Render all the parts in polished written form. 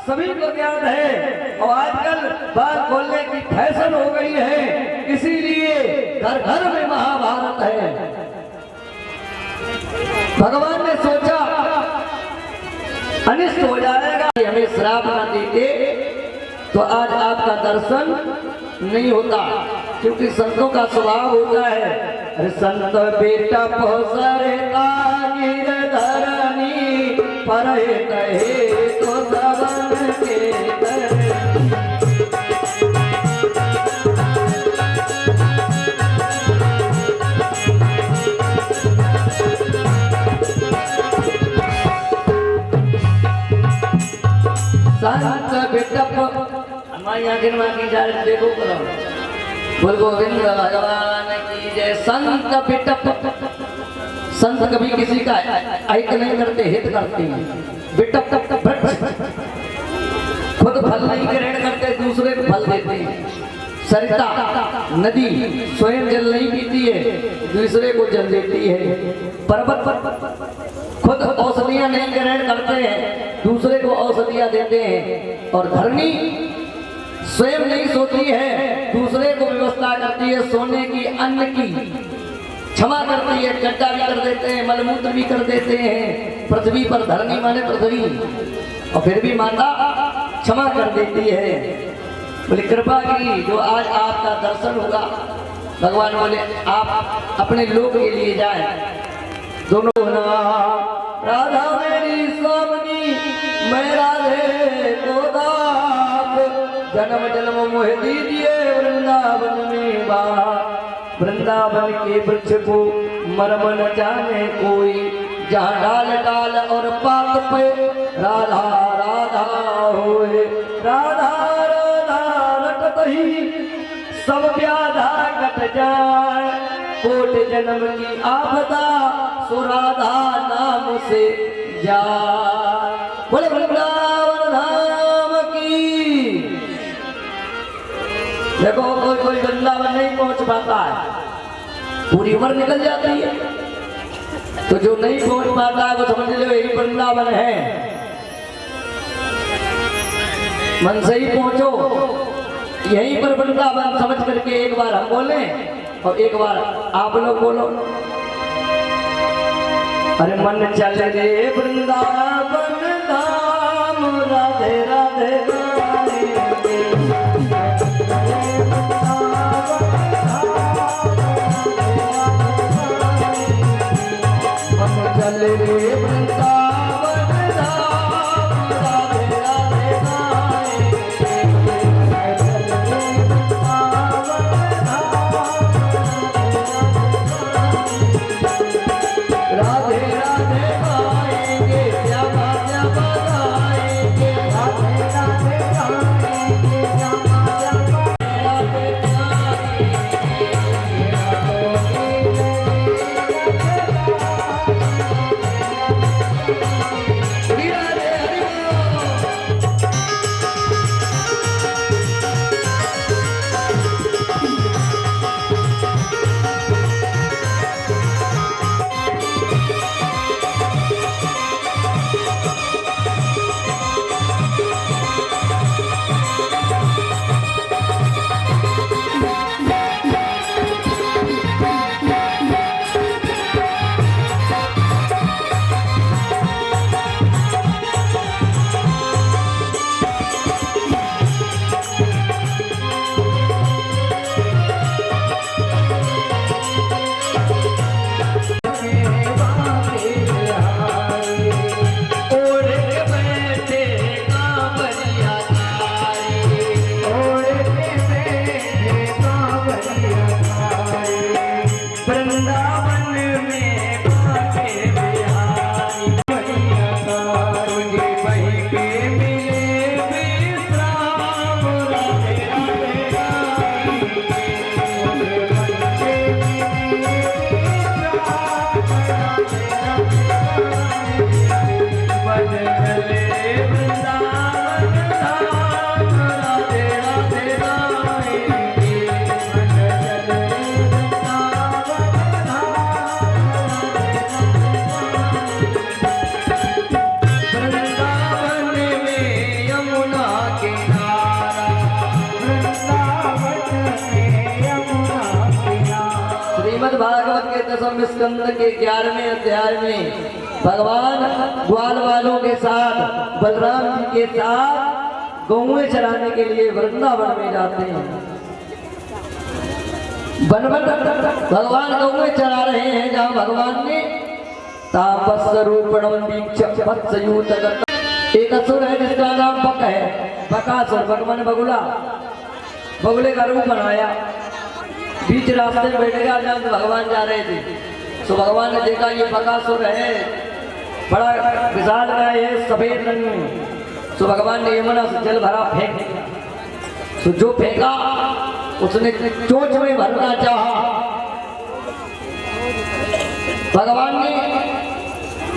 सभी को ज्ञान है और आजकल बात बोलने की फैशन हो गई है, इसीलिए घर घर में महाभारत है। भगवान ने सोचा अनिष्ट हो जाएगा, हमें श्राप न देते तो आज आपका दर्शन नहीं होता, क्योंकि संतों का स्वभाव होता है अरे संत बेटा पहुंचता गिरधरनी पर कहे तो सबन के संत बेटा हमारी आखिर में की जा रही देखो करो बोल गोविंद भगवान की जय। संत बिटप, संत कभी किसी का अहित नहीं करते, हित करते हैं। बिटप खुद फल नहीं ग्रहण करते, दूसरे को फल देते हैं। सरिता नदी स्वयं जल नहीं पीती है, दूसरे को जल देती है। पर्वत खुद औषधियां नहीं ग्रहण करते हैं, दूसरे को औषधियां देते हैं। और धरनी स्वयं नहीं सोती है, दूसरे को व्यवस्था करती है सोने की, अन्न की, क्षमा करती है, गड्ढा भी कर देते हैं, मलमूत्र भी कर देते हैं पृथ्वी पर। धरनी माने पृथ्वी, और फिर भी माता क्षमा कर देती है। बोले कृपा की जो आज आपका दर्शन होगा। भगवान बोले आप अपने लोक के लिए जाए। दोनों राधा मेरी स्वामी मैं राधे को दास, जन्म जन्म मोह दीजिए वृंदावन में बात। वृंदावन के वृक्ष को मर्म न जाने कोई, जहाँ डाल डाल और पात पे राधा राधा होए। राधा राधा रटत ही सब व्याधा कट जाए, कोट जन्म की आपदा सो राधा नाम से जाए। बोले वृंदावन धाम की। देखो कोई कोई वृंदावन नहीं पहुंच पाता है, पूरी उम्र निकल जाती है, तो जो नहीं पहुंच पाता है वो समझ लो यही वृंदावन है। मन से ही पहुंचो, यहीं पर वृंदावन समझ करके एक बार हम बोले और एक बार आप लोग बोलो। अरे मन चल रे वृंदावन धाम, राधे राधे चल रे वृंदावन धाम, राधे राधे राधे राधे गाएंगे, श्यामा श्यामा गाएंगे, राधे राधे गाएंगे, श्यामा श्यामा स्कंद के 11वें अध्याय में भगवान ग्वाल वालों के साथ बलराम जी के साथ गौएं चराने के लिए वृंदावन में जाते हैं। भगवान गौएं चरा रहे हैं जहाँ भगवान ने तापस रूपणम एक असुर है जिसका नाम बक है, बकासुर। भगवान बगुला, बगुले का रूप बनाया, बीच रास्ते में बैठ गया जब भगवान जा रहे थे। तो भगवान ने देखा ये बकासुर है, बड़ा विशाल का है, सफेद रंग में। तो भगवान ने यमुना से जल भरा फेंक दिया। तो जो फेंका उसने चोंच में भरना चाहा। भगवान ने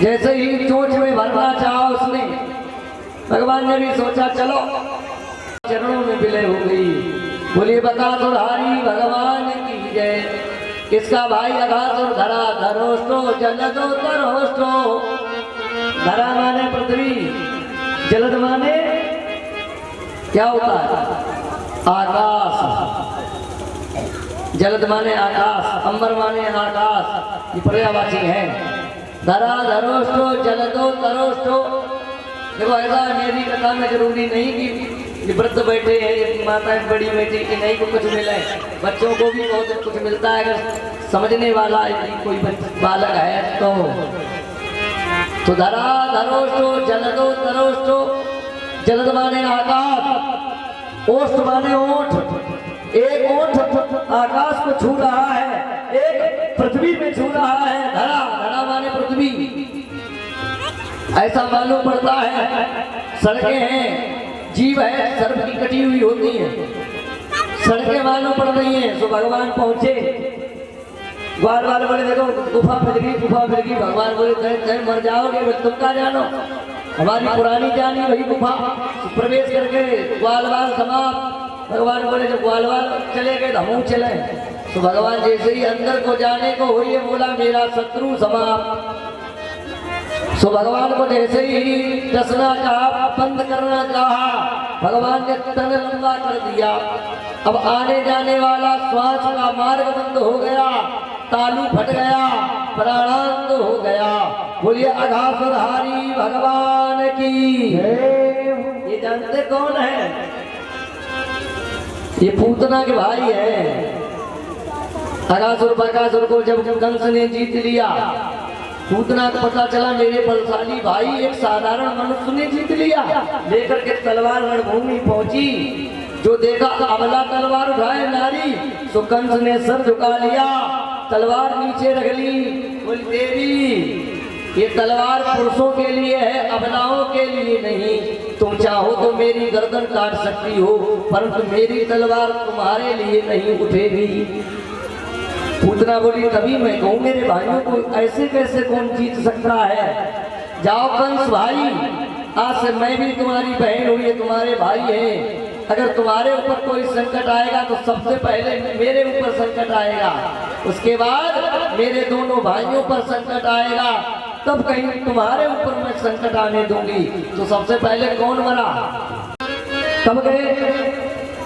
जैसे ही चोंच में भरना चाहा उसने, भगवान ने भी सोचा चलो चरणों में विलय हो गई। बोलिए बकासुरधारी भगवान की जय। इसका भाई अघासुर धरा धरोष्टो जलदो तरोष्टो। धरा माने पृथ्वी, जलद माने क्या होता है? आकाश। जलद माने आकाश, अंबर माने आकाश, ये पर्यायवाची है। धरा धरोष्टो जलदो तरोष्टो। देखो ऐसा मेरी कथा में जरूरी नहीं कि वृद्ध बैठे हैं, माताएं बड़ी बैठी कि नहीं को कुछ मिले, बच्चों को भी बहुत कुछ मिलता है अगर समझने वाला कोई बालक है तो धरा धरोष्टो जलदो तरोष्टो। जलद माने आकाश, ओष्ठ माने ओठ। एक ओठ आकाश को छू रहा है, एक पृथ्वी में छू रहा है। धरा, धरा माने पृथ्वी। ऐसा मालूम पड़ता है सड़कें हैं, जीव है, सर्प की कटी हुई होती है, सड़कें मालूम पड़ रही हैं। तो भगवान पहुंचे, ग्वाल वाले बोले देखो गुफा फिर गई, गुफा फिर गई। भगवान बोले कहीं मर जाओगे, तुम क्या जानो, हमारी पुरानी जानी वही गुफा। तो प्रवेश करके ग्वाल वाल समाप्त। भगवान बोले जब ग्वाल वाल चले गए तो हम चले। तो भगवान जैसे ही अंदर को जाने को हुई बोला मेरा शत्रु समाप्त। सो भगवान को जैसे ही डसना कहा, बंद करना कहा, भगवान ने तन लंबा कर दिया। अब आने जाने वाला श्वास का मार्ग बंद हो गया, तालू फट गया, प्राणांत हो गया। बोलिए अघासुरधारी भगवान की। ये जानते कौन है? ये पूतना के भाई है। अघासुर बकासुर को जब कंस ने जीत लिया, पूतना को पता चला मेरे बलशाली भाई एक साधारण मनुष्य ने जीत लिया। लेकर के तलवार रणभूमि पहुंची, जो देखा अबला तलवार उठाए नारी, तो कंस ने सर झुका लिया, तलवार नीचे रख ली। बोली देवी ये तलवार पुरुषों के लिए है, अबलाओं के लिए नहीं। तुम चाहो तो मेरी गर्दन काट सकती हो, परंतु मेरी तलवार तुम्हारे लिए नहीं उठेगी। पूतना बोली तभी मैं कहूँ मेरे भाइयों को ऐसे कैसे कौन जीत सकता है। जाओ कंस भाई, आज से मैं भी तुम्हारी बहन हुई है, तुम्हारे भाई हैं। अगर तुम्हारे ऊपर कोई संकट आएगा तो सबसे पहले मेरे ऊपर संकट आएगा, उसके बाद मेरे दोनों भाइयों पर संकट आएगा, तब कहीं तुम्हारे ऊपर मैं संकट आने दूंगी। तो सबसे पहले कौन मरा? कब गए?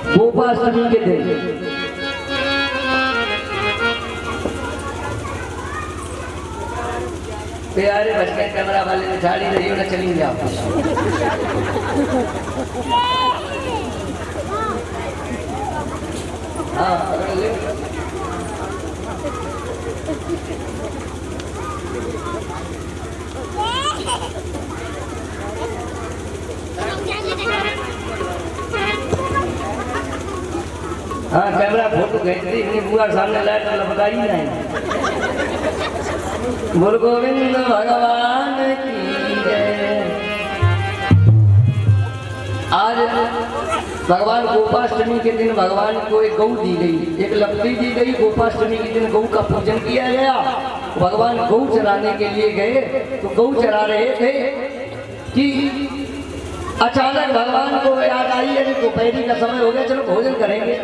गोपाष्टमी के दिन। प्यारे बच गए, कैमरा वाले ने झाड़ी रही हो ना, चली जाओ। हाँ हाँ कैमरा फोटो खींचती इतनी बुआ सामने लाइट लपकाई नहीं। बोल गोविंद भगवान की जय। आज भगवान गोपाष्टमी के दिन भगवान को एक गौ दी गई, एक लकड़ी दी गई। गोपाष्टमी के दिन गौ का पूजन किया गया। भगवान गौ चराने के लिए गए, तो गौ चरा रहे थे कि अचानक भगवान को याद आई है कि दोपहरी का समय हो गया, चलो भोजन करेंगे।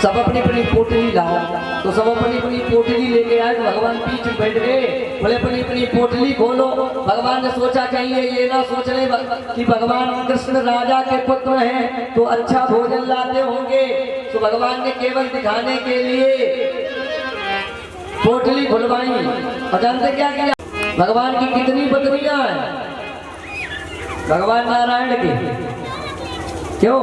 सब अपनी अपनी पोटली लाओ, तो सब अपनी अपनी पोटली लेके आए। तो भगवान बीच में बैठ गए, बोले अपनी अपनी पोटली खोलो। भगवान ने सोचा कहीं ये ना सोच ले कि भगवान कृष्ण राजा के पुत्र हैं तो अच्छा भोजन लाते होंगे। तो भगवान ने केवल दिखाने के लिए पोटली खुलवाई और जानते क्या किया? भगवान की कितनी पत्नियां हैं भगवान नारायण की? क्यों?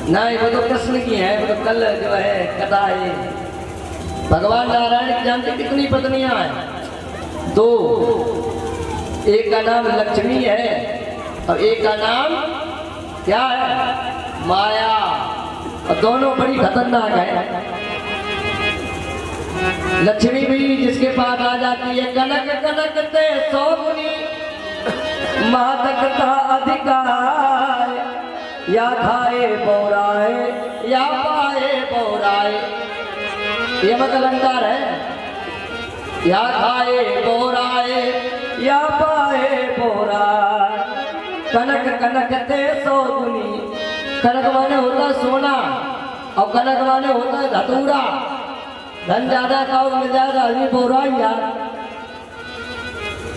नहीं, वो तो कृष्ण की है, वो तो कल जो है कथा है। भगवान नारायण की जानते कितनी पत्नियां हैं? 2। एक का नाम लक्ष्मी है और एक का नाम क्या है? माया। और दोनों बड़ी खतरनाक है। लक्ष्मी भी जिसके पास आ जाती है, कनक कनक ते 100 गुनी मातक का अधिकार, या खाए बोराए या पाए बोराए। ये मत अलंकार है, या खाए बोराए या पाए बोराए। कनक कनक ते 100 गुनी। कनक माने होता सोना और कनक माने होता है धतूरा। धन ज्यादा खाओ मिल जाएगा आदमी बोरा यार,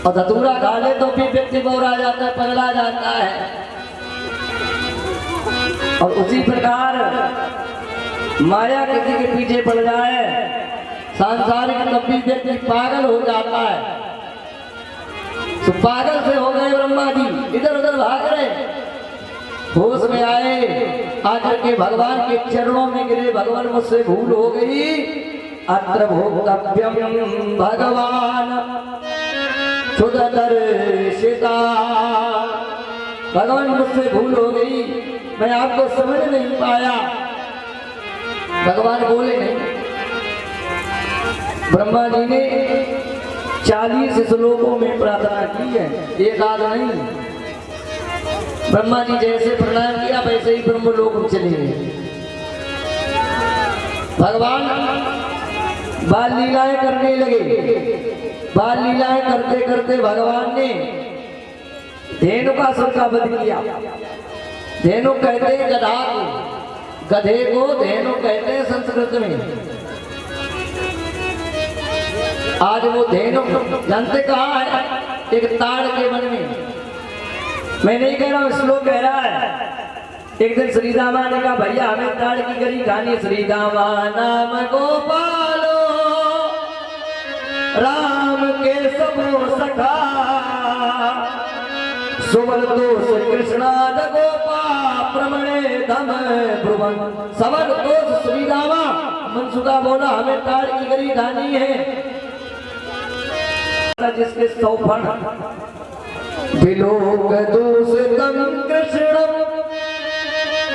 और धतूरा खा ले तो भी व्यक्ति बोरा जाता है, पगला जाता है। और उसी प्रकार माया किसी के पीछे पड़ जाए सांसारिक, तब भी व्यक्ति पागल हो जाता है। तो पागल से हो गए ब्रह्मा जी, इधर उधर भाग रहे, होश में आए, आकर के भगवान के चरणों में गिरे। भगवान मुझसे भूल हो गई, अत्र भोक्तव्यम भगवान क्षुद्रदर्शिता। भगवान मुझसे भूल हो गई, मैं आपको समझ नहीं पाया। भगवान बोले नहीं। ब्रह्मा जी ने 40 श्लोकों में प्रार्थना की है, एक आध नहीं। ब्रह्मा जी जैसे प्रणाम किया वैसे ही ब्रह्मलोक में चले गए। भगवान बाल लीलाएं करने लगे। बाल लीलाएं करते करते भगवान ने धेनु का सुर का वध किया। धेनु कहते हैं गधा को, गधे को धेनु कहते हैं संस्कृत में। आज वो धेनु जानते कहाँ है? एक ताड़ के वन में। मैं नहीं कह रहा हूँ, श्लोक कह रहा है। एक दिन श्री रामा ने कहा भैया हमें ताड़ की गरी खानी। श्री रामा नाम गोपालो राम के सबो सखा, सुबल दोष कृष्णाद गोपा प्रमणे धम भ्रुवन। सबल दोष श्री रामा। मनसुखा बोला हमें ताड़ की गरी खानी है। जिसके 100 फण विलोक दूषितम कृष्णम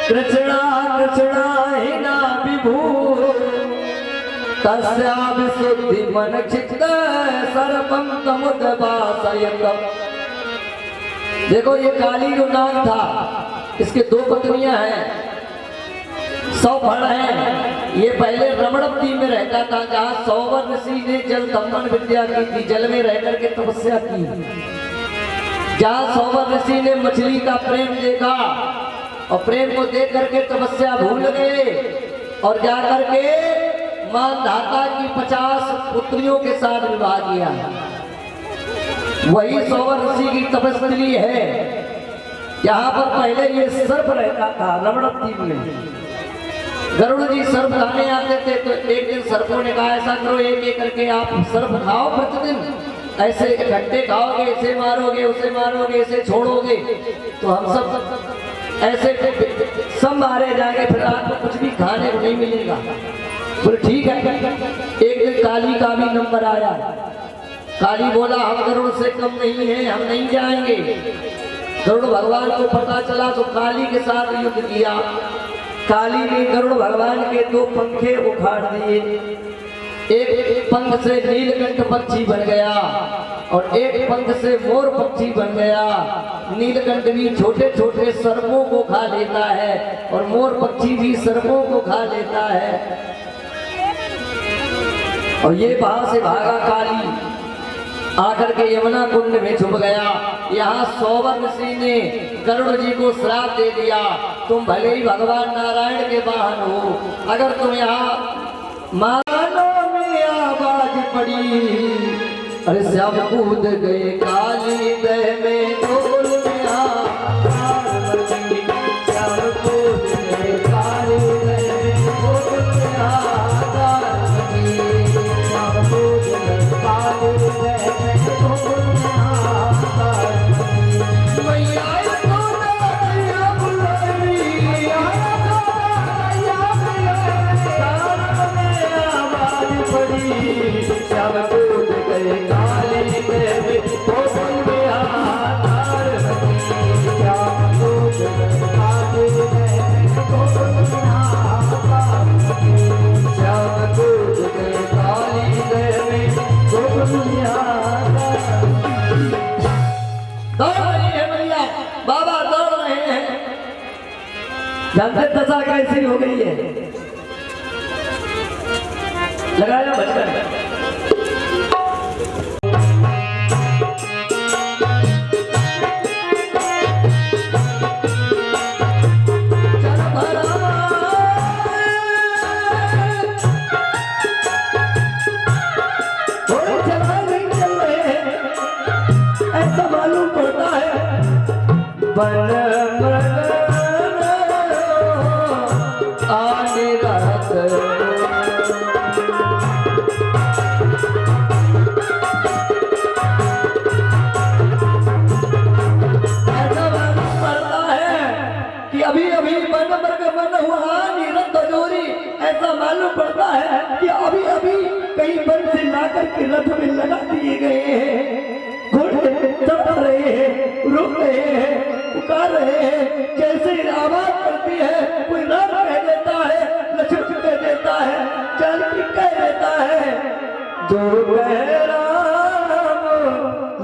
कृष्णा कृष्णा हिना विभू तस्या विशुद्धि मन चित्त सर्वम तमुद्भासयत। देखो ये काली जो नाग था, इसके 2 पत्नियां हैं, 100 फण हैं। ये पहले रमणवती में रहता था, जहाँ सौवर ऋषि ने जल दमन विद्या की थी, जल में रह करके तपस्या की। जहाँ सौवर ऋषि ने मछली का प्रेम देखा और प्रेम को देख करके तपस्या भूल गए और जाकर के मानधाता की 50 पुत्रियों के साथ विवाह किया। वही सौवर ऋषि की तपस्वी है। यहाँ पर पहले ये सर्प रहता था रमणवती में। गरुड़ जी सर्प खाने आते थे, तो एक दिन सर्पों ने कहा ऐसा करो, एक एक करके आप सर्प खाओ प्रतिदिन, ऐसे इकट्ठे खाओगे, इसे मारोगे उसे मारोगे, इसे छोड़ोगे तो हम सब ऐसे सब मारे जाएंगे, फिर आपको कुछ भी खाने को नहीं मिलेगा। बोले ठीक है। एक दिन काली का भी नंबर आया। काली बोला हम गरुड़ से कम नहीं है, हम नहीं जाएंगे। गरुड़ भगवान को पता चला तो काली के साथ युद्ध किया। काली ने गरुड़ भगवान के 2 पंखे उखाड़ दिए। एक पंख से नीलकंठ पक्षी बन गया और एक पंख से मोर पक्षी बन गया। नीलकंठ भी छोटे छोटे सर्पों को खा लेता है और मोर पक्षी भी सर्पों को खा लेता है। और ये वहां से भागा काली, आकर के यमुना कुंड में छुप गया। यहाँ सौवर ऋषि ने गरुड़ जी को श्राप दे दिया, तुम भले ही भगवान नारायण के वाहन हो, अगर तुम यहाँ मानो में आवाज पड़ी, अरे सब कूद गए काली दह में ढोल में सब कूद गए काली दह में ढोल में देवे गोकुल बिहार श्याम दूत काली देवे गोकुल बिहार श्याम दूत काली देवे गोकुल बिहार। दौड़ रही है मैया, बाबा दौड़ रहे हैं। जानते दशा कैसी हो गई है? लगाया बचकर ऐसा मालूम पड़ता है आने रात अभी अभी मन हुआ नीरद बजोरी। ऐसा मालूम पड़ता है कि अभी अभी कहीं बन से लाकर के रथ में लगा दिए गए हैं। घोड़े चढ़ रहे हैं, रुक रहे हैं, पुकार रहे हैं। जैसे आवाज करती है, कोई राम कह देता है, लक्ष्मण कह देता है, जानकी कह देता है। जो कह राम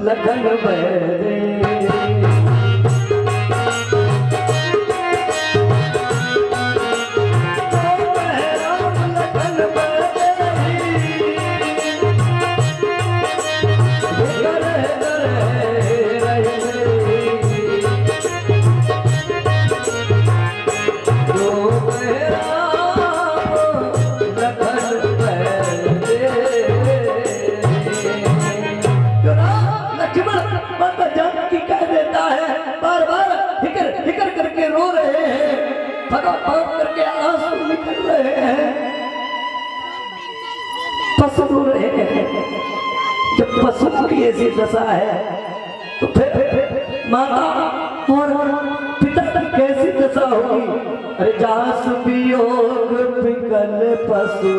लखन बहरे करके आंसू निकल रहे हैं, पशु रो रहे हैं। जब पशु की ऐसी दशा है तो फिर माता और पिता की कैसी दशा होगी? अरे जास वियोग विकल पशु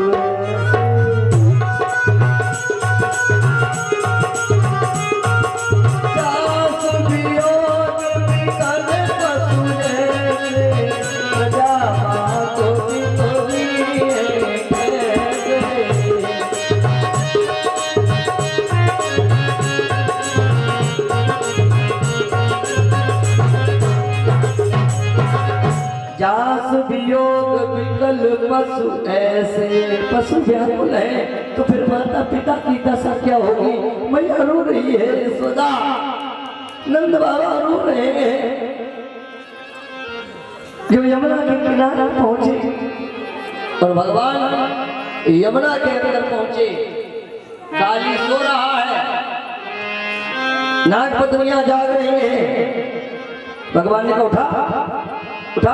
जास वियोग विकल पशु ऐसे पशु व्याकुल है। तो फिर माता पिता की दशा क्या होगी? मैया रो रही है, यशोदा नंद बाबा रो रहे हैं। जो यमुना के किनारे पहुंचे और भगवान यमुना के अंदर पहुंचे, काली सो रहा है, नाग पत्नियां जाग रही हैं। भगवान ने कहा उठा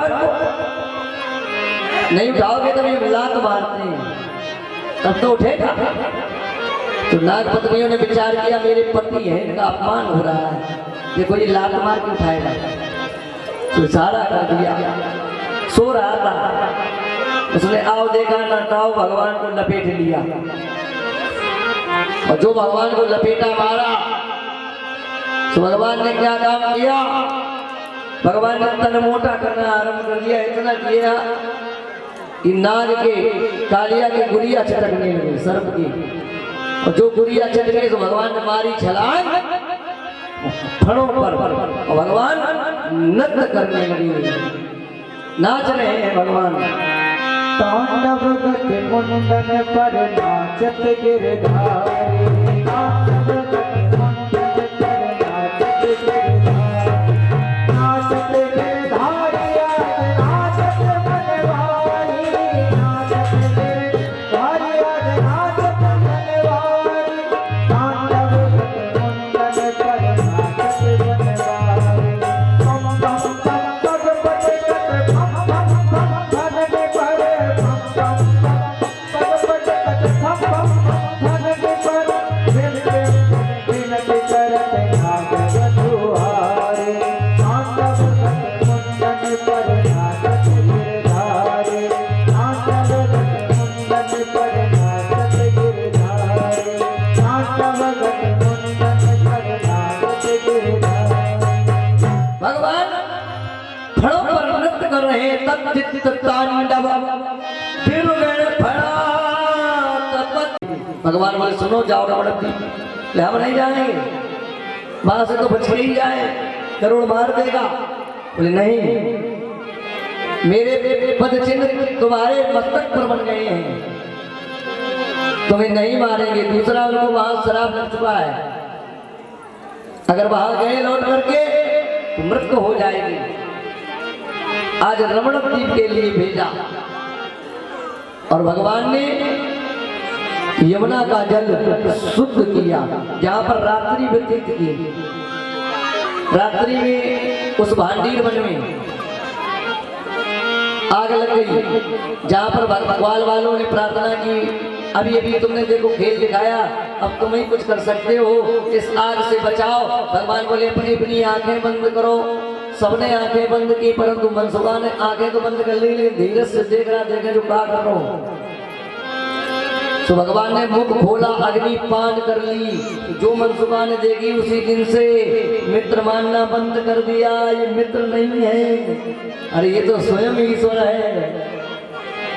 नहीं उठाओगे तो ये लात मारते हैं, तब तो उठेगा। तो नाग पत्नियों ने विचार किया मेरे पति है, इनका अपमान हो रहा है, देखो ये लात मार के उठाएगा। तो सारा कर दिया, सो रहा था, उसने आओ देखा ना ताओ भगवान को लपेट लिया। और जो भगवान को लपेटा मारा तो भगवान ने क्या काम किया? भगवान ने तन मोटा करना आरंभ कर दिया। इतना किया कि नाग के कालिया के गुड़िया चटकने लगे, सर्प की। और जो गुड़िया चटके तो भगवान ने मारी छलांग फणों पर और भगवान नृत्य करने लगे, नाच रहे हैं भगवान। तांडव गति मुंडन पर नाचत गिरधारी, तांडव गति मुंडन पर नाचत गिरधारी, नाचत गिरधारी आज नाचत मनवारी, नाचत गिरधारी आज नाचत मनवारी, तांडव गति मुंडन पर नाचत मनवारी। पम पम पम पग पग गत पम पम पम धनने पर पम पम पम पग पग गत पम पम पम धनने पर चित्त तांडव फिर फड़ा तपत। भगवान बोले सुनो जाओ रावण द्वीप। हम नहीं जाएंगे, वहां से तो बच के ही जाए, करोड़ मार देगा। बोले नहीं, मेरे पद चिन्ह तुम्हारे मस्तक पर बन गए हैं, तुम्हें नहीं मारेंगे। दूसरा उनको वहां शराब लग चुका है, अगर वहां गए लौट करके तो मृत्यु हो जाएगी। आज रमण द्वीप के लिए भेजा और भगवान ने यमुना का जल शुद्ध किया, जहां पर रात्रि व्यतीत की। रात्रि में उस भांडीर वन में आग लग गई, जहां पर ग्वाल वालों ने प्रार्थना की, अभी अभी तुमने देखो खेल दिखाया, अब तुम ही कुछ कर सकते हो, इस आग से बचाओ। भगवान बोले अपनी अपनी आंखें बंद करो। सबने आंखें बंद की, परंतु मनसुबा ने आंखें तो बंद कर ली, लेकिन धीरे से देख रहा, देखे जो क्या कर रहा हूं। तो भगवान ने मुख खोला, अग्नि पान कर ली। जो मनसुबा ने देखी उसी दिन से मित्र मानना बंद कर दिया। ये मित्र नहीं है, अरे ये तो स्वयं ईश्वर है।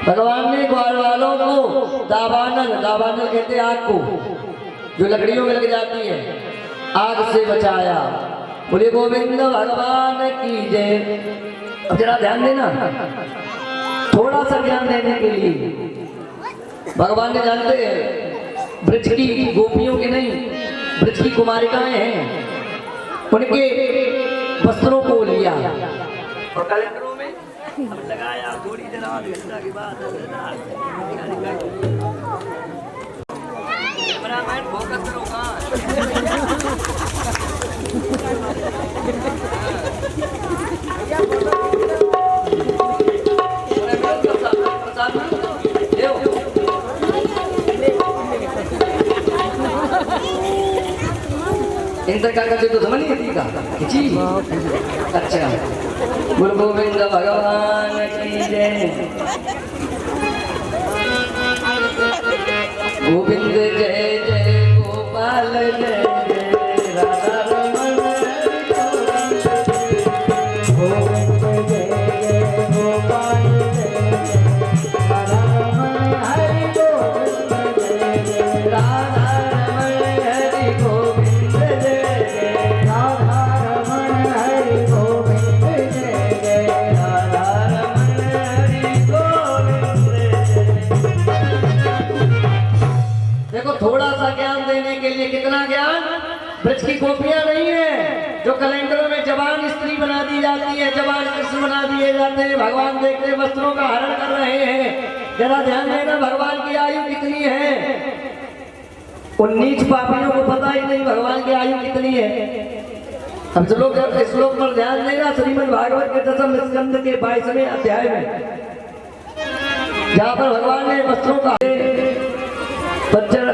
भगवान ने ग्वाल वालों को दावानल, दावानल कहते आग को, जो लकड़ियों में लग जाती है, आग से बचाया। बोले गोविंद भगवान की जय। अब जरा ध्यान देना, थोड़ा सा ज्ञान देने के लिए। भगवान ने जानते हैं ब्रज की गोपियों के नहीं, ब्रज की कुमारिकाएं हैं, उनके वस्त्रों को लिया और कलेक्टरों में लगाया। थोड़ी देर घंटा के बाद फोकस करो इंटर का तो समझ नहीं थी का जी। अच्छा, गुरु गोविंद भगवान की जय। गोविंद जय जय गोपाल जय जय राधा रमण। गोविंद जय जय गोपाल जय जय राधा रमण हरि गोविंद जय जय राधा रमण हरि गोविंद कितना ज्ञान। ब्रज की गोपियां नहीं है जो कैलेंडरों में जवान स्त्री बना दी जाती है, जवान कृष्ण बना दिए जाते हैं। भगवान देखते वस्त्रों का हरण कर रहे हैं। जरा ध्यान देना, भगवान की आयु कितनी है। उन नीच पापियों को पता ही नहीं भगवान की आयु कितनी है। हम श्लोक पर ध्यान देना, श्रीमद् भागवत के 10वें स्कंद के 22वें अध्याय में, जहाँ पर भगवान ने वस्त्रों का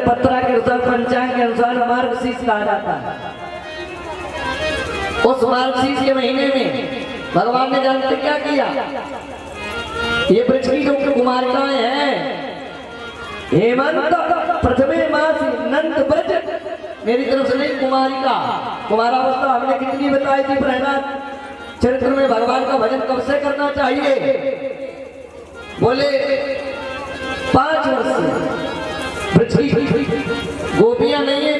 पत्रा के अनुसार, पंचांग के अनुसार मार्गशीर्ष कहा जाता है। उस मार्गशीर्ष के महीने में भगवान ने जानते क्या किया। ये ब्रज की जो कुमारिकाएं हैं, हेमंत प्रथमे मास नंद ब्रज, मेरी तरफ से नहीं, कुमारिका कुमारावस्था हमने कितनी बताई थी प्रहलाद चरित्र में। भगवान का भजन कब से करना चाहिए? बोले 5 वर्ष। गोपियां नहीं है,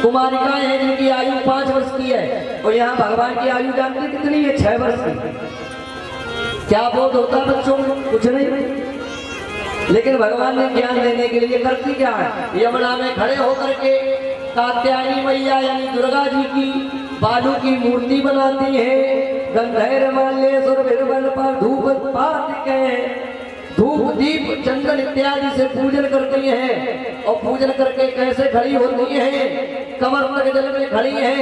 कुमारिकाएं हैं जिनकी आयु 5 वर्ष की है, और यहाँ भगवान की आयु जानते कितनी है? 6 वर्ष की। क्या बोध होता बच्चों में? कुछ नहीं। लेकिन भगवान ने ज्ञान देने के लिए करती क्या है, यमुना में खड़े होकर के कात्यायनी मैया यानी दुर्गा जी की बालू की मूर्ति बनाती है। गंधैर माल्येश्वर बिरबल पर धूप पात के धूप दीप चंदन इत्यादि से पूजन करती है। और पूजन करके कैसे खड़ी होती है? कमर तक जल में खड़ी है,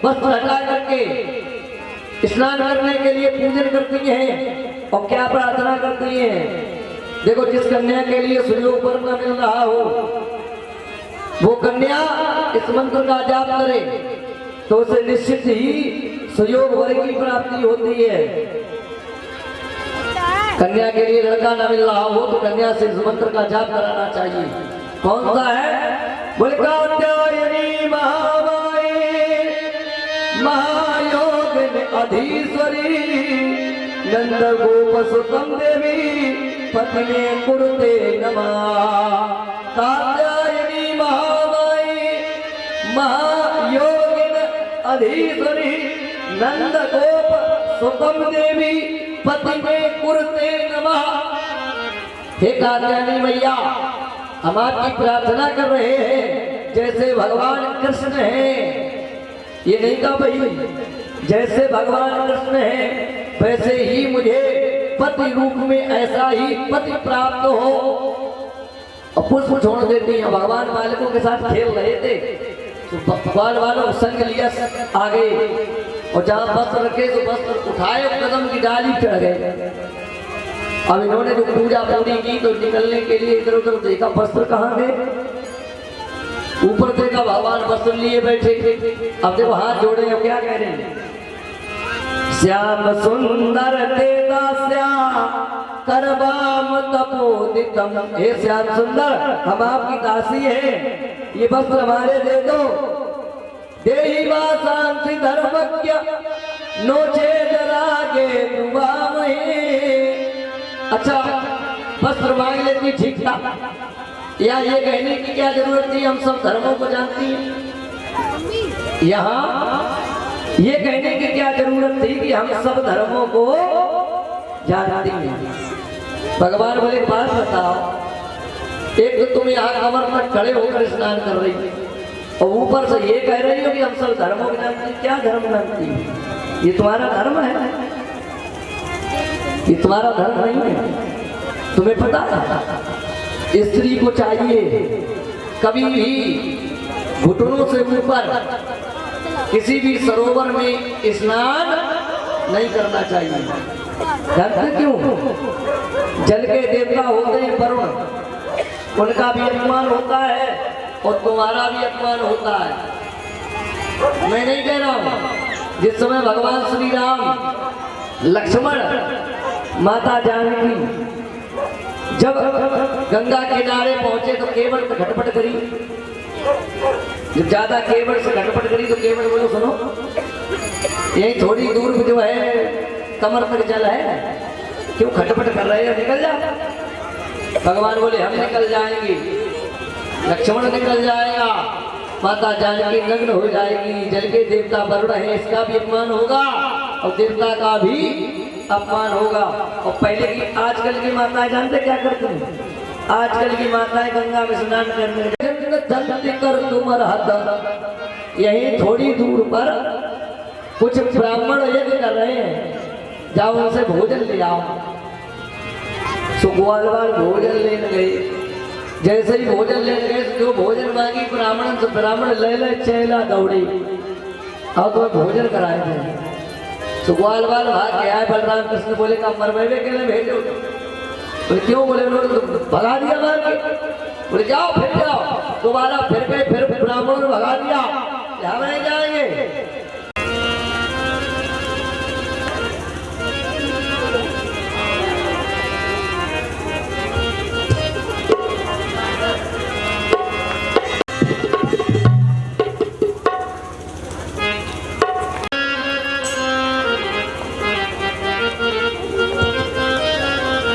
वस्त्र हटा करके स्नान करने के लिए पूजन करती है। और क्या प्रार्थना करती है? देखो, जिस कन्या के लिए सुयोग वर न मिल रहा हो, वो कन्या इस मंत्र का जाप करे तो उसे निश्चित ही सुयोग वर की प्राप्ति होती है। कन्या के लिए लड़का न मिल रहा हो तो कन्या से इस मंत्र का जाप कराना चाहिए। कौन सा है? बोले कात्यायनी महामाई महायोग में अधीश्वरी नंद गोप सुतम देवी पति में कुरुते नमा कात्यायनी महामाई महायोगिन अधीश्वरी नंद गोप सुतम देवी पति में कुरुते नमा। हे कात्यायनी मैया, हम आपकी प्रार्थना कर रहे हैं जैसे भगवान कृष्ण हैं, ये नहीं कहा भाई, जैसे भगवान कृष्ण हैं वैसे ही मुझे पति रूप में ऐसा ही पति प्राप्त हो। और पुष्प छोड़ देती हैं। भगवान बालकों के साथ खेल रहे थे तो भगवान वालों संग लिया आगे, और जहाँ वस्त्र रखे तो वस्त्र उठाए और कदम की डाली चढ़ गए। अब इन्होंने जो पूजा पूरी की तो निकलने के लिए इधर उधर देखा, वस्त्र कहाँ गए, ऊपर देखा भगवान वस्त्र लिए बैठे। अब देखो हाथ जोड़े हो, क्या कह रहे हैं, श्याम सुंदर ते दास्या करवाम तपोदितम। हे श्याम सुंदर, हम आपकी दासी हैं, ये वस्त्र हमारे दे दो। देहि वासांसि धर्मज्ञ नोचे दरागे दुआमहे। अच्छा, वस्त्र मांग लेती, ठीक था, या ये कहने की क्या जरूरत थी, हम सब धर्मों को जानती हैं। यहाँ ये कहने की क्या जरूरत थी कि हम सब धर्मों को जानती हैं। भगवान बोले बात बताओ, एक तो तुम यहाँ कमर पर खड़े होकर स्नान कर रही हो और ऊपर से ये कह रही हो कि हम सब धर्मों को जानती हैं। क्या धर्म जानती है? ये तुम्हारा धर्म है? ये तुम्हारा धर्म नहीं है। तुम्हें पता है स्त्री को चाहिए कभी भी घुटनों से ऊपर किसी भी सरोवर में स्नान नहीं करना चाहिए। जानते क्यों? जल के देवता होते हैं वरुण, उनका भी अपमान होता है और तुम्हारा भी अपमान होता है। मैं नहीं कह रहा हूं, जिस समय भगवान श्री राम लक्ष्मण माता जानकी जब गंगा किनारे पहुंचे तो केवल से घटपट करी। जब ज्यादा केवल से घटपट करी तो केवल बोलो सुनो, यही थोड़ी दूर में जो है कमर तक जल है, क्यों खटपट कर रहे हैं, निकल जा। भगवान बोले हम निकल जाएंगे, लक्ष्मण निकल जाएगा, माता जानकी नग्न हो जाएगी, जल के देवता वरुण है, इसका भी अपमान होगा और देवता का भी अपमान होगा। और पहले की आजकल की माताएं जानते क्या करती हैं? आजकल की माताएं गंगा में स्नान करने कर तुम यही थोड़ी दूर पर कुछ ब्राह्मण यज्ञ कर रहे हैं, जाओ उनसे भोजन ले आओ। सुग्वाल भोजन लेने गए, जैसे ही भोजन लेने गए जो भोजन मांगी ब्राह्मण से ब्राह्मण ले ले चेला दौड़ी और तो भोजन कराए थे। सुग्वाल भाग गया है। बलराम कृष्ण बोले का मरवे के लिए भेजो, बोले क्यों? बोले भगा दिया मार के। बोले जाओ फिर जाओ, दोबारा फिर गए, फिर ब्राह्मणों ने भगा दिया, हम नहीं जाएंगे।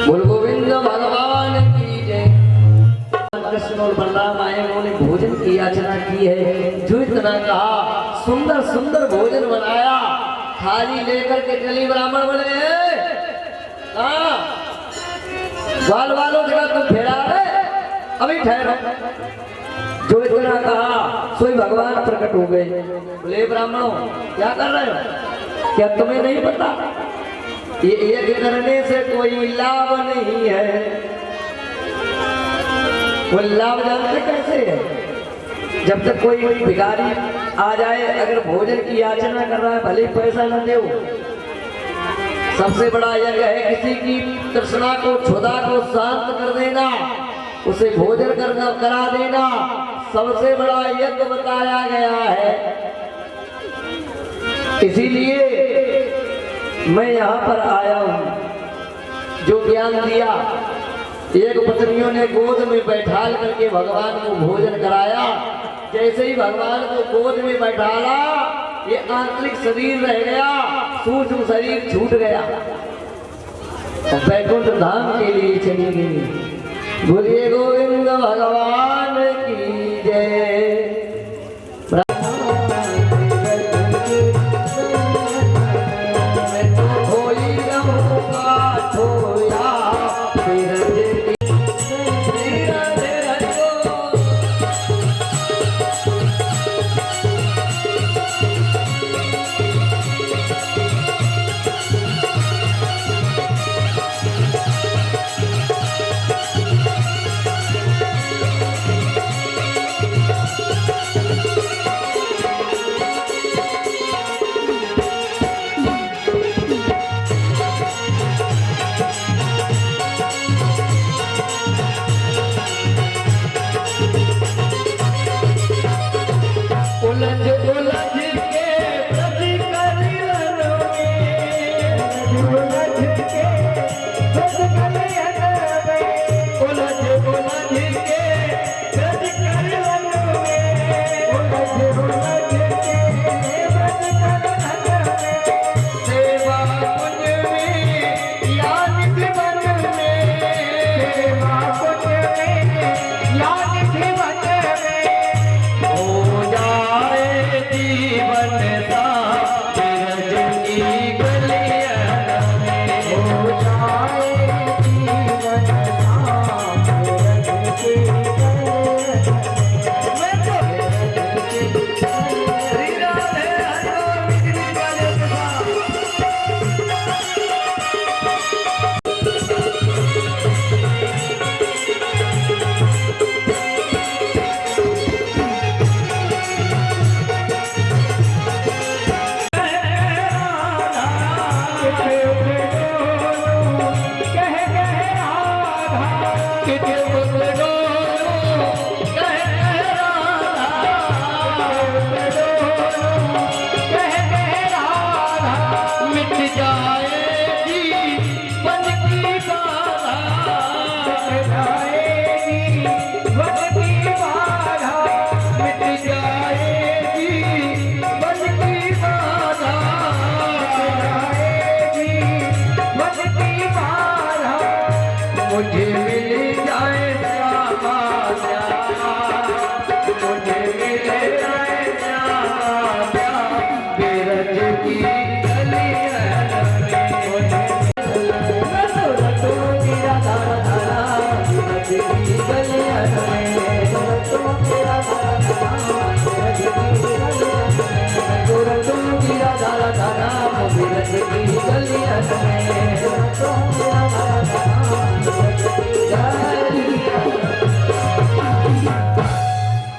बोल गोविंद भगवान की जय। कृष्ण और बलराम आए, उन्होंने भोजन की याचना की है। जो इतना कहा, सुंदर सुंदर भोजन बनाया, थाली लेकर के चली। ब्राह्मण बोले ग्वाल वालों जगह तुम फेरा है, अभी ठहरो। जो इतना कहा सोई भगवान प्रकट हो गए। बोले ब्राह्मणों क्या कर रहे हो? क्या तुम्हें नहीं पता ये यज्ञ करने से कोई लाभ नहीं है? वो लाभ जानते कैसे है? जब तक कोई भिखारी आ जाए, अगर भोजन की याचना कर रहा है, भले पैसा न दे, सबसे बड़ा यज्ञ है किसी की तृष्णा को, क्षुधा को शांत कर देना, उसे भोजन करना करा देना, सबसे बड़ा यज्ञ बताया गया है। इसीलिए मैं यहाँ पर आया हूँ। जो ज्ञान दिया, एक पत्नियों ने गोद में बैठाल करके भगवान को भोजन कराया। जैसे ही भगवान को गोद में बैठाला, ये आंतरिक शरीर रह गया, सूक्ष्म शरीर छूट गया। और बैकुंठ धाम के लिए चली गई। बोलिए गोविंद भगवान की जय।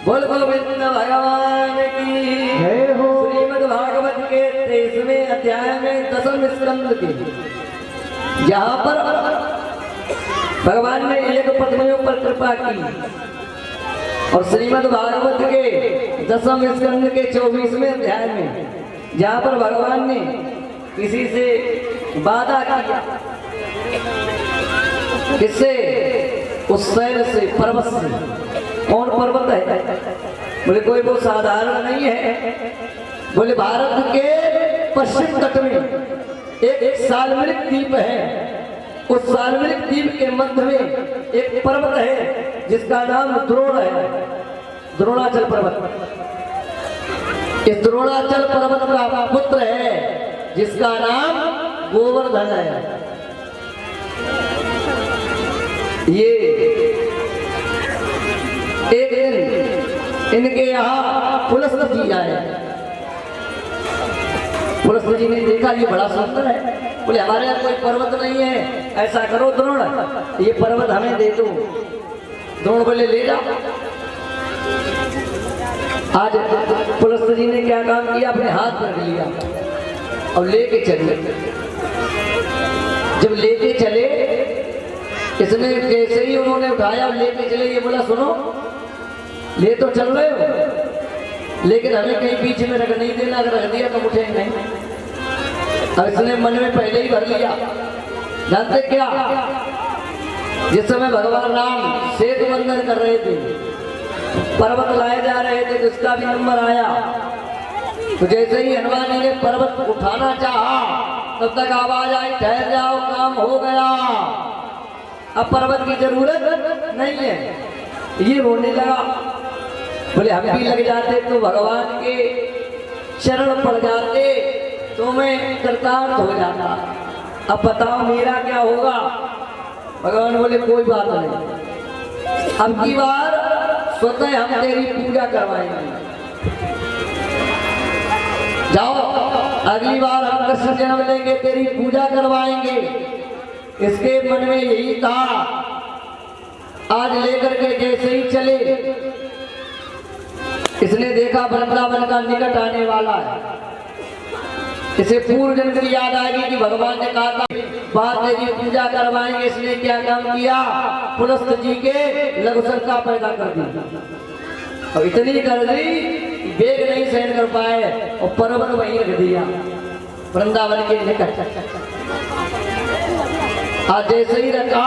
बोल गोविंद भगवान की जय हो। श्रीमद् भागवत के 23वें अध्याय में 10वें स्कंद के जहाँ पर भगवान ने एक पत्नियों पर कृपा की और श्रीमद् भागवत के 10वें स्कंद के 24वें अध्याय में जहाँ पर भगवान ने किसी से वादा किया, किससे? उस शैल से, पर्वत से। कौन पर्वत है? बोले कोई वो साधारण नहीं है। बोले भारत के पश्चिम तट में एक सालमलिक द्वीप है। उस सालमलिक द्वीप के मध्य में एक पर्वत है जिसका नाम द्रोण है, द्रोणाचल पर्वत। इस द्रोणाचल पर्वत का पुत्र है जिसका नाम गोवर्धन है। ये एक दिन इनके यहाँ पुलस्त जी आए। पुलस्त जी ने देखा ये बड़ा सुंदर है। बोले हमारे यहाँ कोई पर्वत नहीं है, ऐसा करो द्रोण ये पर्वत हमें दे दो। द्रोण बोले ले जाओ। आज पुलस्त जी ने क्या काम किया, अपने हाथ रख लिया और लेके चले। जब लेके चले, इसने जैसे ही उन्होंने उठाया और लेके चले, ये बोला सुनो, ले तो चल रहे हो लेकिन हमें कहीं बीच में रख नहीं देना, अगर रख दिया तो उठेंगे नहीं। अब इसने मन में पहले ही भर लिया। जानते क्या, जिस समय भगवान राम सेतु बंधन कर रहे थे, पर्वत लाए जा रहे थे, तो इसका भी नंबर आया। तो जैसे ही हनुमान जी ने पर्वत उठाना चाहा तब तक आवाज आई ठहर जाओ, काम हो गया, अब पर्वत की जरूरत नहीं है। ये रोने लगा, बोले हम भी लग जाते तो भगवान के शरण पड़ जाते तो मैं कृतार्थ हो जाता, अब बताओ मेरा क्या होगा। भगवान बोले कोई बात नहीं, अब की बार स्वतः हम तेरी पूजा करवाएंगे, जाओ अगली बार हम कृष्ण जन्म लेंगे तेरी पूजा करवाएंगे। इसके मन में यही था, आज लेकर के जैसे ही चले, इसने देखा वृंदावन का निकट आने वाला है, इसे पूर्व जन्म की याद आएगी कि भगवान ने कहा था बाद तेरी पूजा करवाएंगे। इसने क्या काम किया, पुलस्त जी के लघु शंका पैदा कर दी, और इतनी कर दी कि बेग नहीं सहन कर पाए और पर्वत वहीं रख दिया वृंदावन के निकट। आज जैसे ही रखा,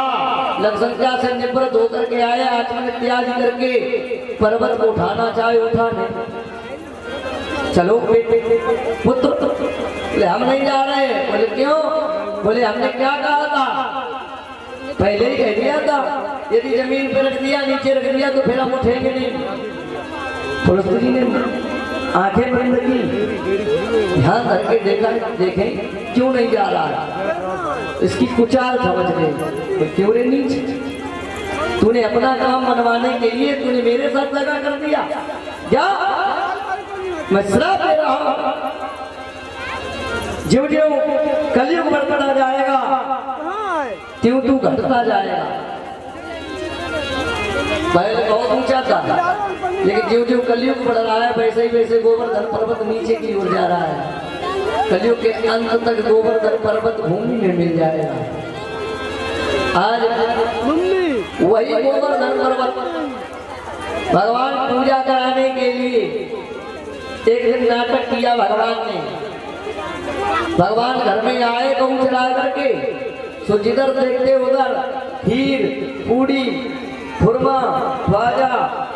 लघुशंका से निवृत्त होकर के आया, आत्मन त्याग करके पर्वत को उठाना चाहे उठा नहीं। चलो पुत्र, बोले हम नहीं जा रहे। बोले क्यों? बोले हमने क्या कहा था, पहले ही कह दिया था यदि जमीन पे रख दिया, नीचे रख दिया तो फिर हम उठेंगे नहीं। पुलिस जी ने आंखें बंद की, ध्यान करके देखा, देखें क्यों नहीं जा रहा है, इसकी कुचाल समझ गए। तो क्यों रे नीच, तूने अपना काम मनवाने के लिए तूने मेरे साथ लगा कर दिया, जा मैं श्राप दे रहा हूं। ज्यों ज्यों कलयुग बढ़ता जाएगा त्यों तू घटता जाएगा। पहले बहुत ऊंचा था, लेकिन ज्यों ज्यों कलयुग बढ़ रहा है वैसे ही वैसे गोवर्धन पर्वत नीचे की ओर जा रहा है। कलयुग के अंत तक गोवर्धन पर्वत भूमि में मिल जाएगा। आज वही गोवर्धन पर्वत भगवान पूजा कराने के लिए एक दिन नाटक किया भगवान ने। भगवान घर में आए गऊ चला करके, सो जिधर देखते उधर खीर, पूड़ी, खुरमा, ख्वाजा,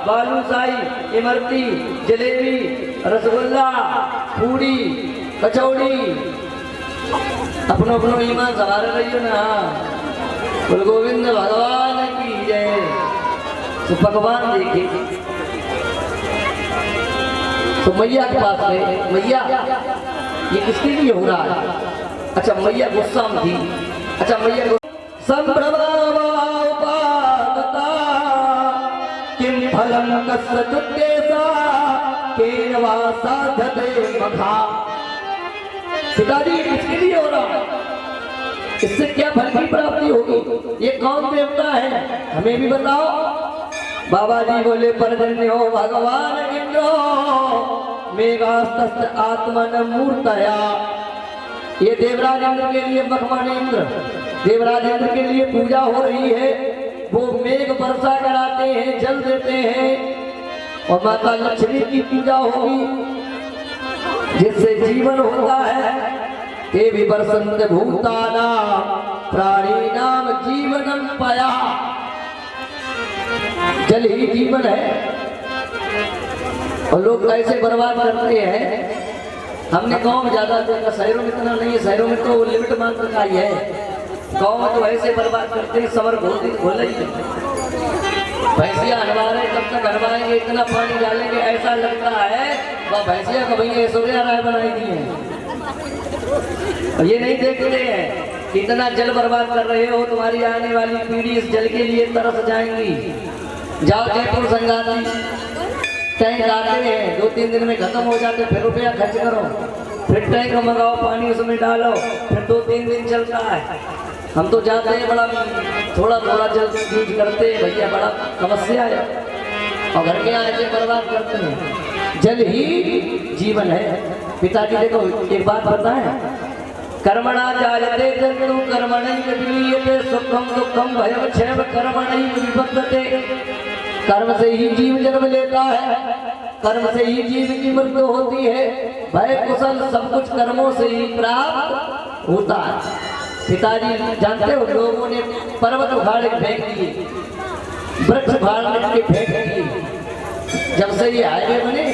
बालूशाही, इमरती, जलेबी, रसगुल्ला, पूड़ी, कचौड़ी। अपनो अपनो ईमान संभाल रही हो ना, बोल गोविंद भगवान की जय। तो पकवान देखे तो मैया के पास गए, मैया ये किसके लिए हो रहा है? अच्छा मैया गुस्सा में थी। अच्छा मैया किम फलम कस्सुद्देसा केनवा साधते मखा। पिताजी किसके लिए हो रहा है, इससे क्या फल की प्राप्ति होगी, ये कौन देवता है हमें भी बताओ। बाबा जी बोले परजन्य हो भगवान इंद्रो मेघास्तस्य आत्मन मूर्तया। ये देवराज इंद्र के लिए, मखमण इंद्र देवराज इंद्र के लिए पूजा हो रही है। वो मेघ वर्षा कराते हैं, जल देते हैं, और माता लक्ष्मी की पूजा होगी जिससे जीवन होता है। देवी वर्षन्त भूताना प्राणी नाम जीवनम पया। जल ही जीवन है, और लोग ऐसे बर्बाद करते हैं। हमने गांव में ज्यादा देखा, शहरों में इतना नहीं है, शहरों में तो लिमिट मात्र का ही है। गांव में तो ऐसे बर्बाद करते हैं, समर घोल ही भैंसिया हनवा रहे, कब तक हनवाएंगे, इतना पानी डालेंगे ऐसा लगता है वह भैंसिया का भैया ऐश्वर्या राय बनाई दी है। और ये नहीं देखते हैं कि इतना जल बर्बाद कर रहे हो, तुम्हारी आने वाली पीढ़ी इस जल के लिए तरस जाएंगी। जाओ जयपुर संगाती टैंक आते हैं, 2-3 दिन में खत्म हो जाते, फिर रुपया खर्च करो, फिर टैंक मंगाओ, पानी उसमें डालो, फिर 2-3 दिन चलता है। हम तो जाते हैं, बड़ा थोड़ा थोड़ा जल यूज करते हैं भैया, बड़ा समस्या है, और घर के यहाँ ऐसे बर्बाद करते हैं। जल ही जीवन है। पिताजी देखो एक बात बताएं, कर्मणा जायते जन्तु कर्मणैव विलीयते सुखम दुखम भयम क्षयम कर्मणैव विबद्धते। कर्म से ही जीव जन्म लेता है, कर्म से ही जीव की मृत्यु होती है। भय कुशल सब कुछ कर्मों से ही प्राप्त होता है। पिताजी जानते हो, लोगों ने पर्वत उखाड़ के फेंक दिए, वृक्ष उखाड़ के फेंक दिए। जब से ये हाईवे बने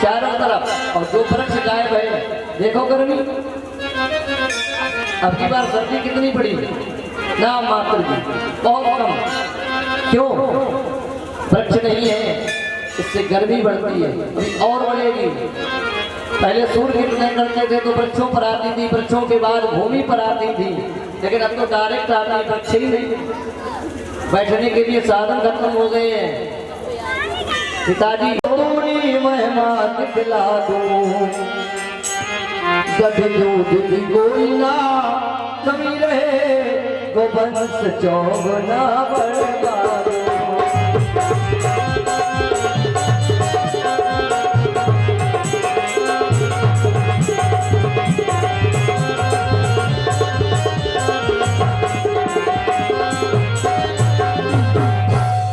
चारों तरफ, और 2 वृक्ष गायब है, देखो गर्मी अब की बार सर्दी कितनी पड़ी, नाम मात्र की, बहुत कम। क्यों? वृक्ष नहीं है, इससे गर्मी बढ़ती है, अभी और बढ़ेगी। पहले सूर्य कितने करते थे तो वृक्षों पर आती थी, वृक्षों के बाद भूमि पर आती थी, लेकिन अब तो डायरेक्ट आती है, वृक्ष ही नहीं। बैठने के लिए साधन खत्म हो गए हैं। पिताजी थोड़ी महिमा दिखला दो, गध दूध भी गोइला कमी रहे, गोवंश चौगुना बढ़वा दो।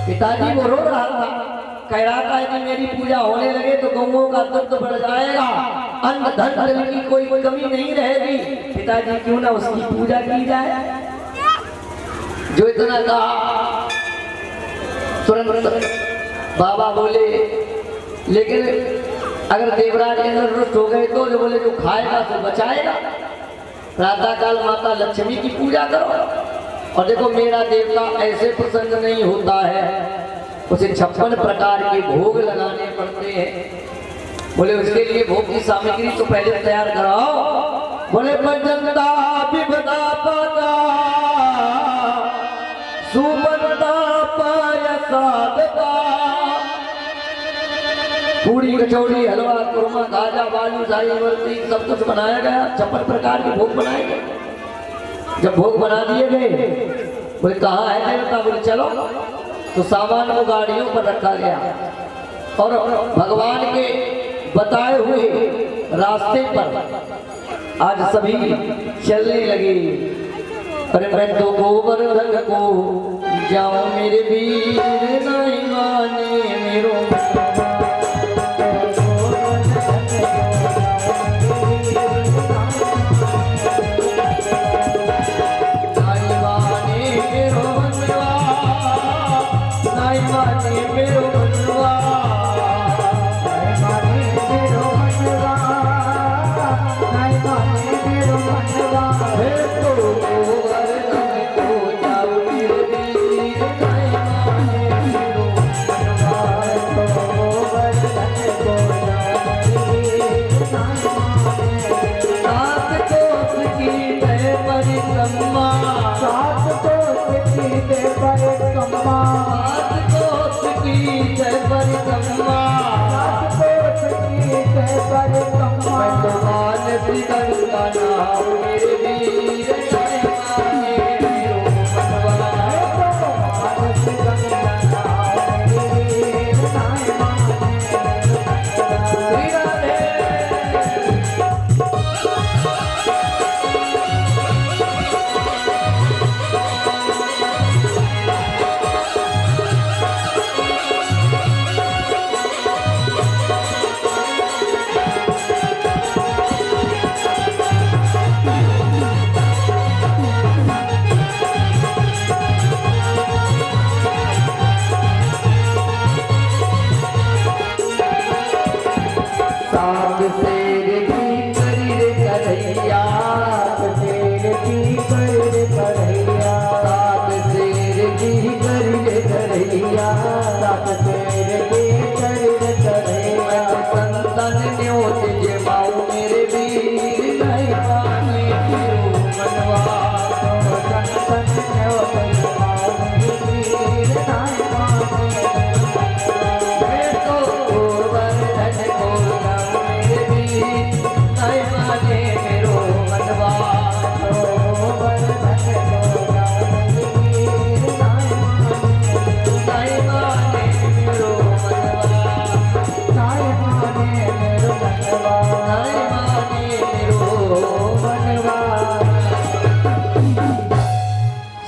पिताजी वो रो रहा था, कह रहा था कि मेरी पूजा होने लगे तो गौओं का दुग्ध बढ़ जाएगा, अन्न धन की कोई कमी नहीं रहेगी। पिताजी क्यों ना उसकी पूजा की जाए। जो इतना कहा तुरंत बाबा बोले, लेकिन अगर देवराज इंद्र रुष्ट हो गए तो जो बोले जो खाएगा तो बचाएगा। प्रातः काल माता लक्ष्मी की पूजा करो। और देखो मेरा देवता ऐसे प्रसन्न नहीं होता है, उसे 56 प्रकार के भोग लगाने पड़ते हैं। बोले उसके लिए भोग की सामग्री तो पहले तैयार कराओ। बोले बजंदा विपदा पदा सुबंदा पायसादता, पूरी कचौड़ी हलवा कुरमा गाजा बालू शाही वर्ती सब कुछ बनाया गया। 56 प्रकार के भोग बनाए गए। जब भोग बना दिए गए, बोले कहाँ है देवता? बोले चलो। तो सामान को गाड़ियों पर रखा गया और भगवान के बताए हुए रास्ते पर आज सभी चलने लगे। अरे मैं तो गोवर्धन को जाऊं मेरे वीर, नहीं माने मेरो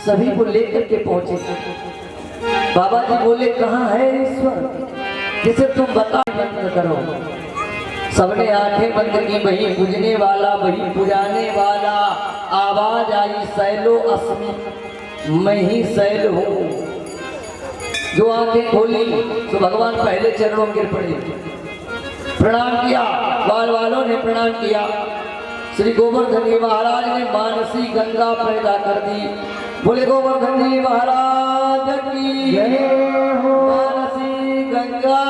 सभी को लेकर के पहुंचे। बाबा जी बोले कहाँ है ईश्वर जिसे तुम बता बंद करो। सबने आंखें बंद की, वही पूजने वाला वही पुजाने वाला। आवाज आई सैलो अस्मि, मैं ही सैल हूँ। जो आंखें खोली तो भगवान पहले चरणों में गिर पड़े, प्रणाम किया। बाल वालों ने प्रणाम किया, श्री गोवर्धन जी महाराज ने मानसी गंगा पैदा कर दी। बोले गोवर्धन जी महाराज की जय हो। मानसी गंगा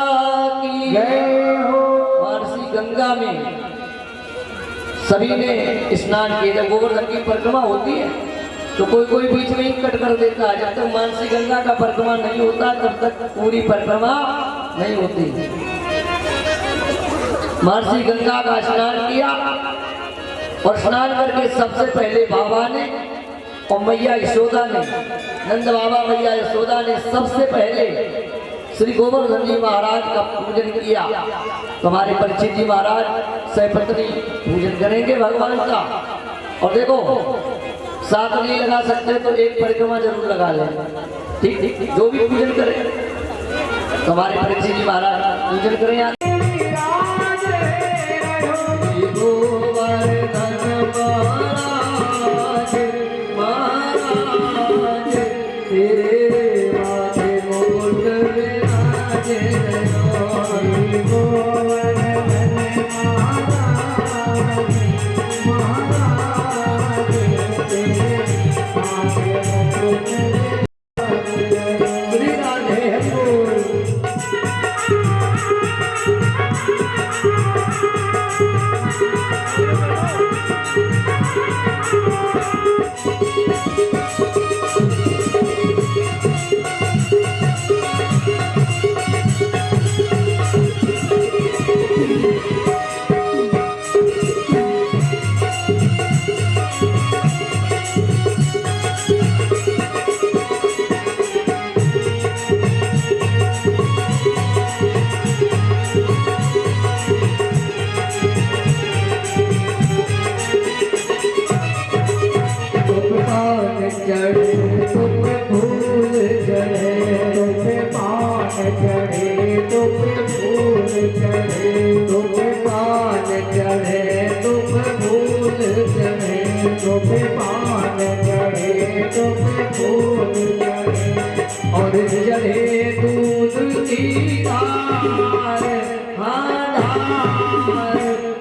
की जय हो। मानसी गंगा में सभी ने स्नान किए। जब गोवर्धन की परिक्रमा होती है तो कोई कोई बीच में ही कट कर देता है। जब तक मानसी गंगा का परिक्रमा नहीं होता तब तक पूरी परिक्रमा नहीं होती। मानसी गंगा का स्नान किया और स्नान करके सबसे पहले बाबा ने और मैया यशोदा ने, नंद बाबा मैया यशोदा ने सबसे पहले श्री गोवर्धन जी महाराज का पूजन किया। तो हमारे परीक्षित जी महाराज सहपत्नी पूजन करेंगे भगवान का। और देखो साथ नहीं लगा सकते तो एक परिक्रमा जरूर लगा लें। ठीक ठीक, जो भी पूजन करें तो हमारे परीक्षित जी महाराज पूजन करें। और चढ़े दूध की धार, हाँ धार,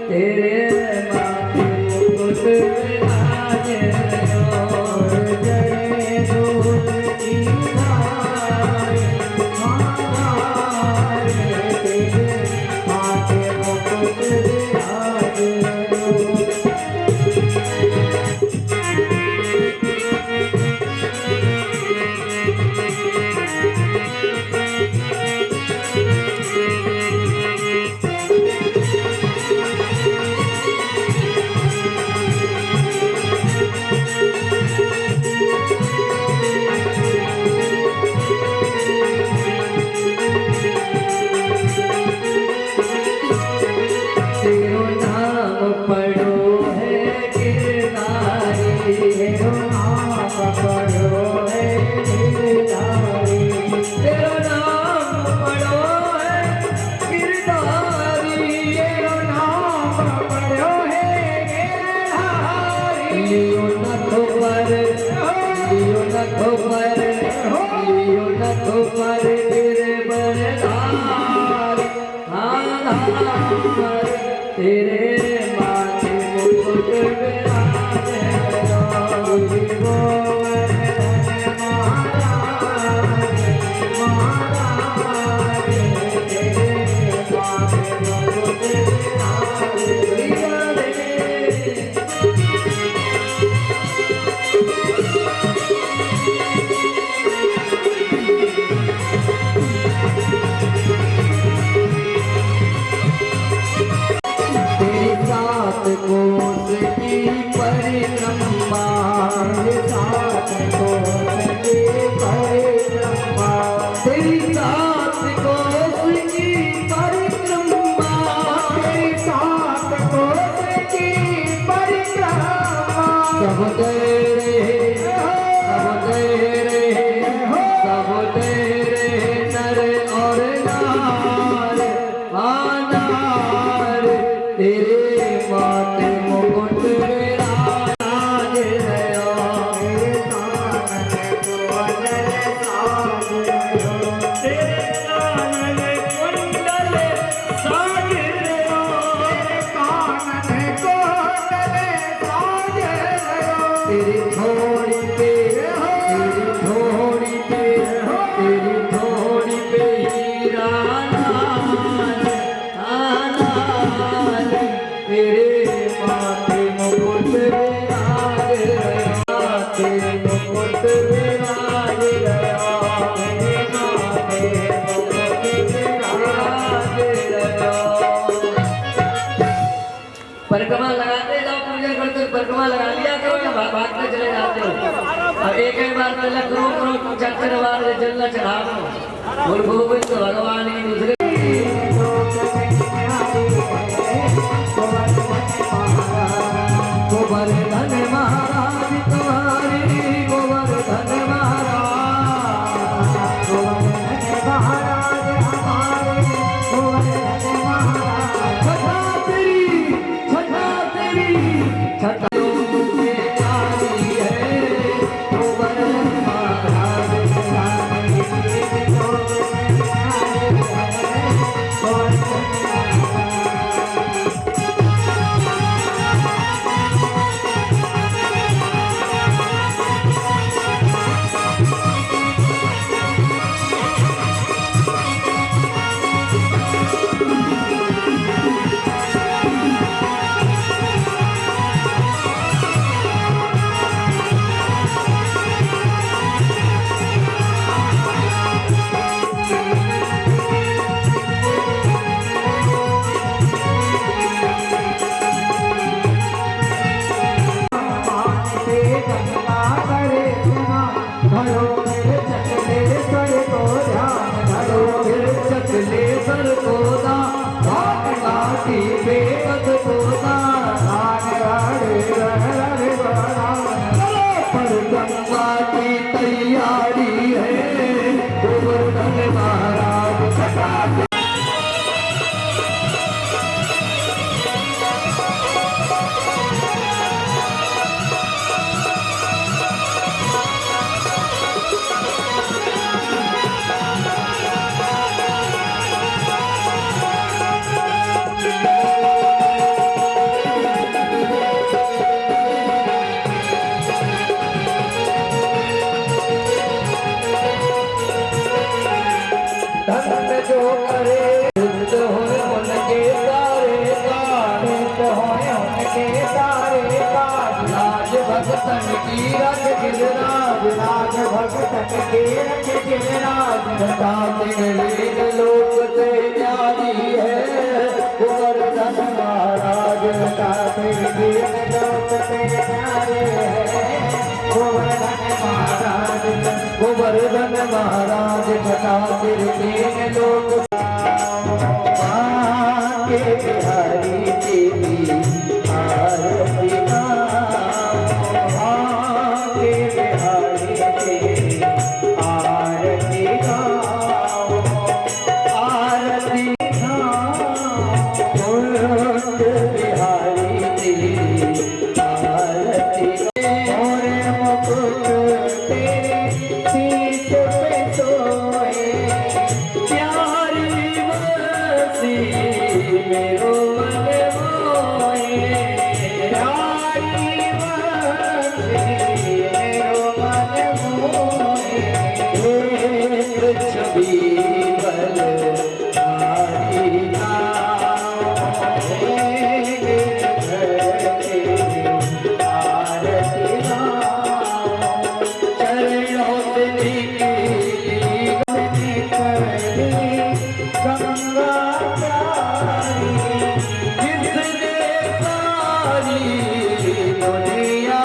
तेरे माथे मुकुट विराजे। और चढ़े दूध की धार, हाँ धार, तेरे माथे मुकुट विराजे। तेरे माथे मुकुट विराजे। कोस की परिक्रमा, सात कोस की परिक्रमा, तेरी सात कोस की परिक्रमा, तेरी सात कोस की परिक्रमा। सब तेरे, सब तेरे, सब तेरे नर और नार, नार, तेरे माथे मुकुट विराजे। तेरे कानन कुंडल साज, तेरे कानन कुंडल तेरी थोड़ी पे तेरी थोड़ी पे तेरी थोड़ी पे हीरा नाज आनाज तेरे माथे मुकुट विराज गया तेरे मुकुट विराज गया मेरे माथे मुकुट विराज गया। परिक्रमा लगाते जाओ पूजा करते परिक्रमा लगा लिया करो या भागते चले जाते हो और एक ही बार तिलक करो चक्कर बार जल चढ़ा दो और गोविंद भगवान की दूसरे गोवर्धन महाराज तुम्हारी गोवर्धन महाराज गोवर्धन महाराज हमारे गोवर्धन महाराज छठा तेरी छठा तैयारी है गोवर्धन महाराज भगतन की रख गिरराज राज भगतन के रख गिरराज तीन लोक से न्यारी है गोवर्धन महाराज तीन लोक से न्यारी है गोवर्धन महाराज गोवर्धन महाराज खातिर तीन लोक हरि देवी आरती दुनिया